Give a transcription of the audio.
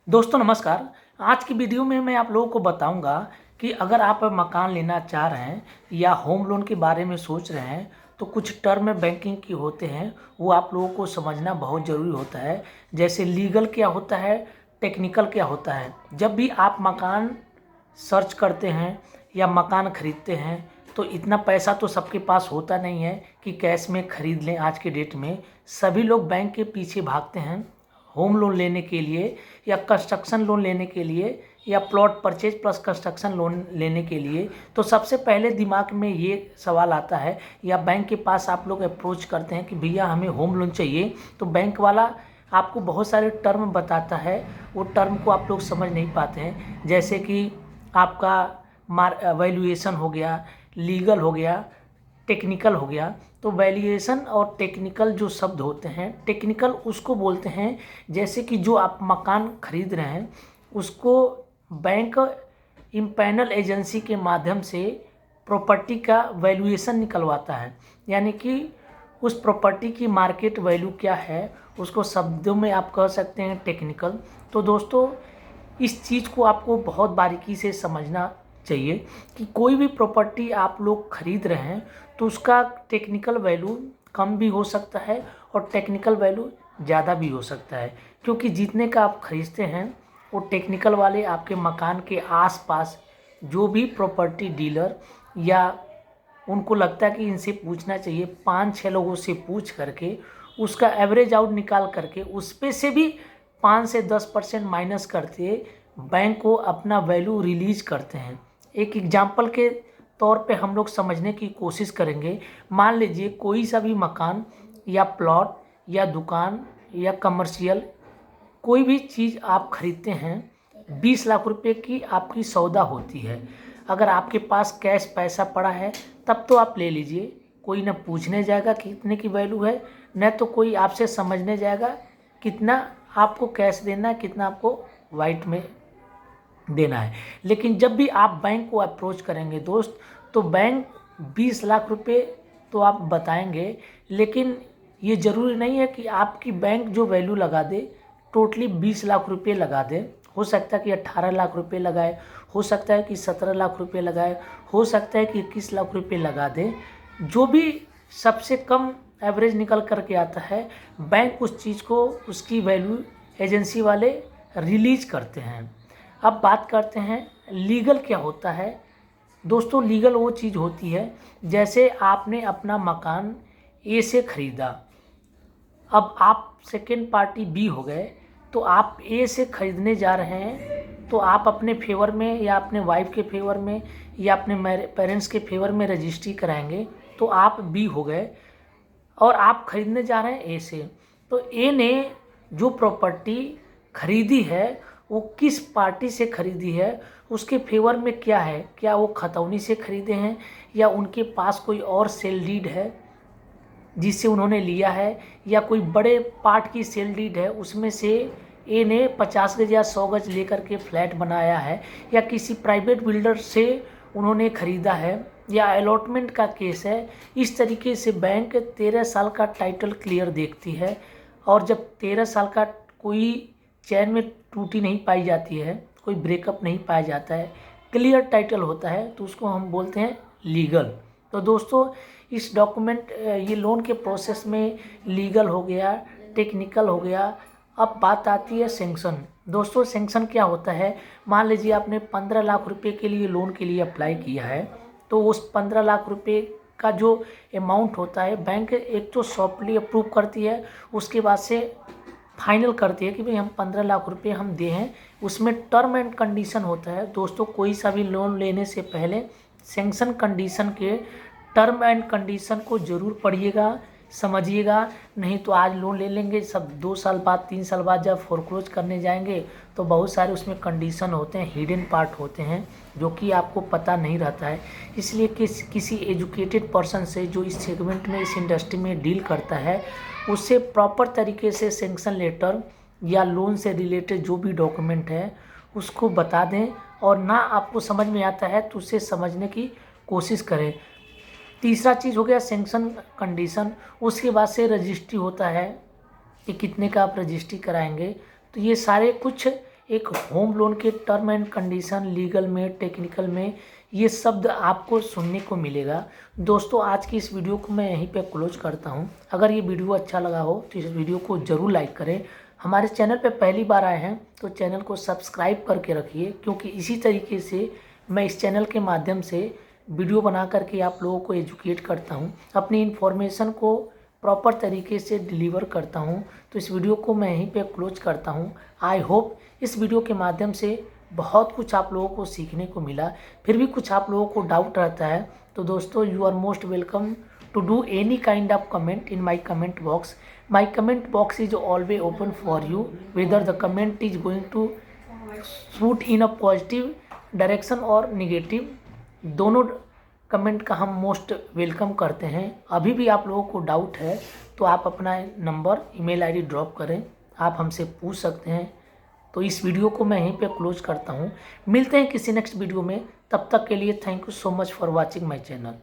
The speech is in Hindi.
दोस्तों नमस्कार। आज की वीडियो में मैं आप लोगों को बताऊंगा कि अगर आप मकान लेना चाह रहे हैं या होम लोन के बारे में सोच रहे हैं तो कुछ टर्म बैंकिंग की होते हैं, वो आप लोगों को समझना बहुत ज़रूरी होता है। जैसे लीगल क्या होता है, टेक्निकल क्या होता है। जब भी आप मकान सर्च करते हैं या मकान खरीदते हैं तो इतना पैसा तो सबके पास होता नहीं है कि कैश में ख़रीद लें। आज के डेट में सभी लोग बैंक के पीछे भागते हैं होम लोन लेने के लिए या कंस्ट्रक्शन लोन लेने के लिए या plot purchase plus construction loan लेने के लिए। तो सबसे पहले दिमाग में ये सवाल आता है या बैंक के पास आप लोग अप्रोच करते हैं कि भैया हमें होम लोन चाहिए, तो बैंक वाला आपको बहुत सारे टर्म बताता है। वो टर्म को आप लोग समझ नहीं पाते हैं, जैसे कि आपका वैल्यूएशन हो गया, लीगल हो गया, टेक्निकल हो गया। तो वैल्यूएशन और टेक्निकल जो शब्द होते हैं, टेक्निकल उसको बोलते हैं जैसे कि जो आप मकान खरीद रहे हैं उसको बैंक इम्पैनल एजेंसी के माध्यम से प्रॉपर्टी का वैल्यूएशन निकलवाता है, यानी कि उस प्रॉपर्टी की मार्केट वैल्यू क्या है उसको शब्दों में आप कह सकते हैं टेक्निकल। तो दोस्तों इस चीज़ को आपको बहुत बारीकी से समझना चाहिए कि कोई भी प्रॉपर्टी आप लोग खरीद रहे हैं तो उसका टेक्निकल वैल्यू कम भी हो सकता है और टेक्निकल वैल्यू ज़्यादा भी हो सकता है, क्योंकि जितने का आप खरीदते हैं वो टेक्निकल वाले आपके मकान के आसपास जो भी प्रॉपर्टी डीलर या उनको लगता है कि इनसे पूछना चाहिए, 5-6 लोगों से पूछ करके उसका एवरेज आउट निकाल करके उस पे से भी 5 से 10% माइनस करते बैंक को अपना वैल्यू रिलीज करते हैं। एक एग्जांपल के तौर पे हम लोग समझने की कोशिश करेंगे। मान लीजिए कोई सा भी मकान या प्लॉट या दुकान या कमर्शियल कोई भी चीज़ आप खरीदते हैं, 20 लाख रुपए की आपकी सौदा होती है। अगर आपके पास कैश पैसा पड़ा है तब तो आप ले लीजिए, कोई ना पूछने जाएगा कितने की वैल्यू है, न तो कोई आपसे समझने जाएगा कितना आपको कैश देना है, कितना आपको वाइट में देना है। लेकिन जब भी आप बैंक को अप्रोच करेंगे दोस्त, तो बैंक 20 लाख रुपए तो आप बताएंगे, लेकिन ये ज़रूरी नहीं है कि आपकी बैंक जो वैल्यू लगा दे टोटली 20 लाख रुपए लगा दे। हो सकता है कि 18 लाख रुपए लगाए, हो सकता है कि 17 लाख रुपए लगाए, हो सकता है कि 21 लाख रुपए लगा दे। जो भी सबसे कम एवरेज निकल करके आता है, बैंक उस चीज़ को उसकी वैल्यू एजेंसी वाले रिलीज करते हैं। अब बात करते हैं लीगल क्या होता है। दोस्तों लीगल वो चीज़ होती है जैसे आपने अपना मकान ए से ख़रीदा, अब आप सेकेंड पार्टी बी हो गए, तो आप ए से ख़रीदने जा रहे हैं तो आप अपने फेवर में या अपने वाइफ के फेवर में या अपने पेरेंट्स के फेवर में रजिस्ट्री कराएंगे तो आप बी हो गए और आप खरीदने जा रहे हैं ए से। तो ए ने जो प्रॉपर्टी खरीदी है वो किस पार्टी से खरीदी है, उसके फेवर में क्या है, क्या वो खतौनी से खरीदे हैं या उनके पास कोई और सेल डीड है जिससे उन्होंने लिया है, या कोई बड़े पार्ट की सेल डीड है उसमें से ए ने 50 गज या 100 गज लेकर के फ्लैट बनाया है, या किसी प्राइवेट बिल्डर से उन्होंने ख़रीदा है, या अलॉटमेंट का केस है। इस तरीके से बैंक 13 साल का टाइटल क्लियर देखती है, और जब 13 साल का कोई चैन में टूटी नहीं पाई जाती है, कोई ब्रेकअप नहीं पाया जाता है, क्लियर टाइटल होता है, तो उसको हम बोलते हैं लीगल। तो दोस्तों इस डॉक्यूमेंट ये लोन के प्रोसेस में लीगल हो गया, टेक्निकल हो गया। अब बात आती है सेंक्शन। दोस्तों सेंक्शन क्या होता है, मान लीजिए आपने 15 लाख रुपए के लिए लोन के लिए अप्लाई किया है, तो उस 15 लाख रुपए का जो अमाउंट होता है बैंक एक तो सॉफ्टली अप्रूव करती है, उसके बाद से फाइनल करती है कि भाई हम 15 लाख रुपए हम दे हैं। उसमें टर्म एंड कंडीशन होता है। दोस्तों कोई सा भी लोन लेने से पहले सेंक्शन कंडीशन के टर्म एंड कंडीशन को ज़रूर पढ़िएगा, समझिएगा। नहीं तो आज लोन ले लेंगे, सब 2 साल बाद 3 साल बाद जब फोरक्लोज करने जाएंगे तो बहुत सारे उसमें कंडीशन होते हैं, हिडन पार्ट होते हैं जो कि आपको पता नहीं रहता है। इसलिए किसी एजुकेटेड पर्सन से जो इस सेगमेंट में इस इंडस्ट्री में डील करता है उससे प्रॉपर तरीके से सेंक्शन लेटर या लोन से रिलेटेड जो भी डॉक्यूमेंट है उसको बता दें, और ना आपको समझ में आता है तो उसे समझने की कोशिश करें। तीसरा चीज़ हो गया सेंक्शन कंडीशन। उसके बाद से रजिस्ट्री होता है कि कितने का आप रजिस्ट्री कराएंगे। तो ये सारे कुछ एक होम लोन के टर्म एंड कंडीशन, लीगल में, टेक्निकल में ये शब्द आपको सुनने को मिलेगा। दोस्तों आज की इस वीडियो को मैं यहीं पे क्लोज करता हूँ। अगर ये वीडियो अच्छा लगा हो तो इस वीडियो को ज़रूर लाइक करें। हमारे चैनल पे पहली बार आए हैं तो चैनल को सब्सक्राइब करके रखिए, क्योंकि इसी तरीके से मैं इस चैनल के माध्यम से वीडियो बना करके आप लोगों को एजुकेट करता हूँ, अपनी इन्फॉर्मेशन को प्रॉपर तरीके से डिलीवर करता हूँ। तो इस वीडियो को मैं यहीं पे क्लोज करता हूँ। आई होप इस वीडियो के माध्यम से बहुत कुछ आप लोगों को सीखने को मिला। फिर भी कुछ आप लोगों को डाउट रहता है तो दोस्तों you are most welcome to do any kind of comment in my comment box. My comment box is always open for you, whether the comment is going to shoot in a positive direction और निगेटिव, दोनों कमेंट का हम मोस्ट वेलकम करते हैं। अभी भी आप लोगों को डाउट है तो आप अपना नंबर, ईमेल आईडी ड्रॉप करें, आप हमसे पूछ सकते हैं। तो इस वीडियो को मैं यहीं पे क्लोज करता हूँ। मिलते हैं किसी नेक्स्ट वीडियो में, तब तक के लिए thank you so much for watching my channel.